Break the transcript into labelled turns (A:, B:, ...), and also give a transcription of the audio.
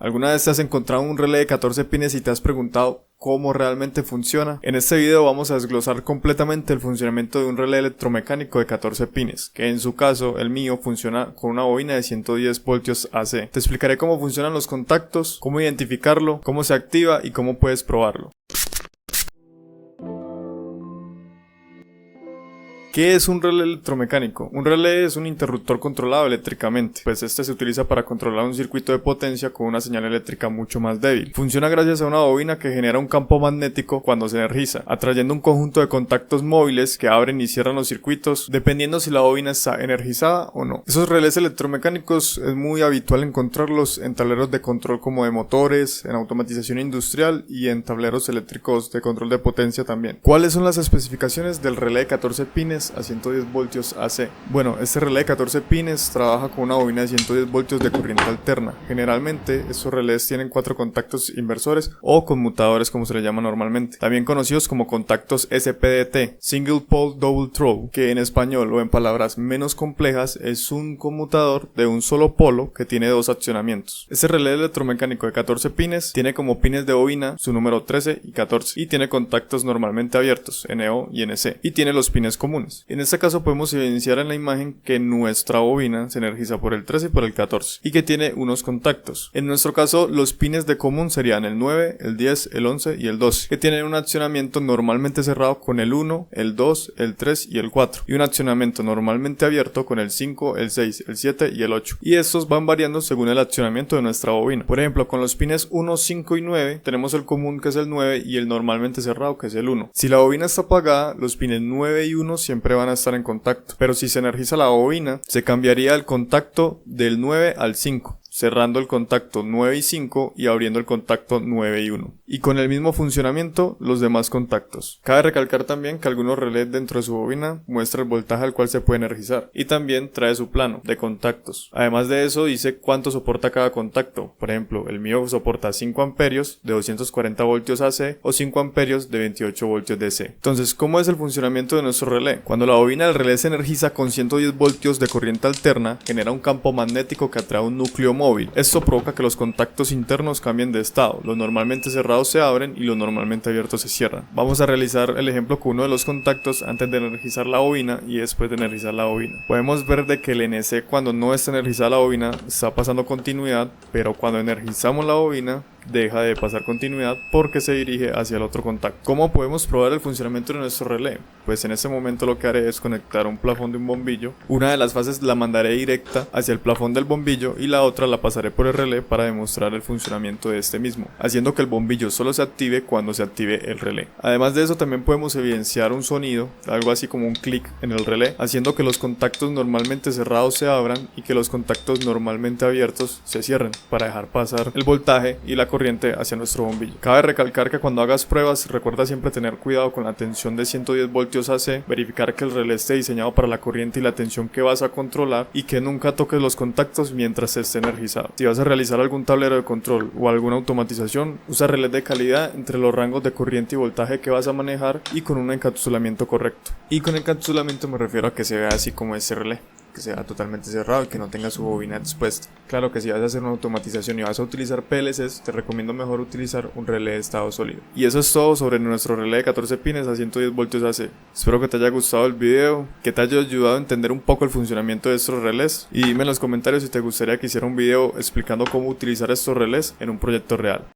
A: ¿Alguna vez te has encontrado un relé de 14 pines y te has preguntado cómo realmente funciona? En este video vamos a desglosar completamente el funcionamiento de un relé electromecánico de 14 pines, que en su caso, el mío, funciona con una bobina de 110 voltios AC. Te explicaré cómo funcionan los contactos, cómo identificarlo, cómo se activa y cómo puedes probarlo. ¿Qué es un relé electromecánico? Un relé es un interruptor controlado eléctricamente, pues este se utiliza para controlar un circuito de potencia con una señal eléctrica mucho más débil. Funciona gracias a una bobina que genera un campo magnético cuando se energiza, atrayendo un conjunto de contactos móviles que abren y cierran los circuitos, dependiendo si la bobina está energizada o no. Esos relés electromecánicos es muy habitual encontrarlos en tableros de control como de motores, en automatización industrial y en tableros eléctricos de control de potencia también. ¿Cuáles son las especificaciones del relé de 14 pines a 110 voltios AC? Bueno, este relé de 14 pines trabaja con una bobina de 110 voltios de corriente alterna. Generalmente estos relés tienen 4 contactos inversores o conmutadores, como se le llama normalmente, también conocidos como contactos SPDT, Single Pole Double Throw, que en español o en palabras menos complejas es un conmutador de un solo polo que tiene 2 accionamientos. Este relé electromecánico de 14 pines tiene como pines de bobina su número 13 y 14 y tiene contactos normalmente abiertos, NO y NC, y tiene los pines comunes. En este caso podemos evidenciar en la imagen que nuestra bobina se energiza por el 13 y por el 14 y que tiene unos contactos. En nuestro caso los pines de común serían el 9, el 10, el 11 y el 12, que tienen un accionamiento normalmente cerrado con el 1, el 2, el 3 y el 4 y un accionamiento normalmente abierto con el 5, el 6, el 7 y el 8, y estos van variando según el accionamiento de nuestra bobina. Por ejemplo, con los pines 1, 5 y 9 tenemos el común, que es el 9, y el normalmente cerrado, que es el 1. Si la bobina está apagada, los pines 9 y 1 siempre van a estar en contacto, pero si se energiza la bobina, se cambiaría el contacto del 9 al 5, cerrando el contacto 9 y 5 y abriendo el contacto 9 y 1. Y con el mismo funcionamiento los demás contactos. Cabe recalcar también que algunos relés dentro de su bobina muestra el voltaje al cual se puede energizar y también trae su plano de contactos. Además de eso dice cuánto soporta cada contacto. Por ejemplo, el mío soporta 5 amperios de 240 voltios AC o 5 amperios de 28 voltios DC. Entonces, ¿cómo es el funcionamiento de nuestro relé? Cuando la bobina del relé se energiza con 110 voltios de corriente alterna, genera un campo magnético que atrae un núcleo móvil. Esto provoca que los contactos internos cambien de estado. Los normalmente cerrados se abren y los normalmente abiertos se cierran. Vamos a realizar el ejemplo con uno de los contactos antes de energizar la bobina y después de energizar la bobina. Podemos ver de que el NC, cuando no está energizada la bobina, está pasando continuidad, pero cuando energizamos la bobina deja de pasar continuidad porque se dirige hacia el otro contacto. ¿Cómo podemos probar el funcionamiento de nuestro relé? Pues en este momento lo que haré es conectar un plafón de un bombillo. Una de las fases la mandaré directa hacia el plafón del bombillo y la otra la pasaré por el relé para demostrar el funcionamiento de este mismo, haciendo que el bombillo solo se active cuando se active el relé. Además de eso, también podemos evidenciar un sonido, algo así como un clic en el relé, haciendo que los contactos normalmente cerrados se abran y que los contactos normalmente abiertos se cierren para dejar pasar el voltaje y la corriente hacia nuestro bombillo. Cabe recalcar que cuando hagas pruebas, recuerda siempre tener cuidado con la tensión de 110 voltios AC, verificar que el relé esté diseñado para la corriente y la tensión que vas a controlar y que nunca toques los contactos mientras esté energizado. Si vas a realizar algún tablero de control o alguna automatización, usa relés de calidad entre los rangos de corriente y voltaje que vas a manejar y con un encapsulamiento correcto. Y con encapsulamiento me refiero a que se vea así como este relé, que sea totalmente cerrado y que no tenga su bobina expuesta. Claro que si vas a hacer una automatización y vas a utilizar PLCs, te recomiendo mejor utilizar un relé de estado sólido. Y eso es todo sobre nuestro relé de 14 pines a 110 voltios AC. Espero que te haya gustado el video, que te haya ayudado a entender un poco el funcionamiento de estos relés, y dime en los comentarios si te gustaría que hiciera un video explicando cómo utilizar estos relés en un proyecto real.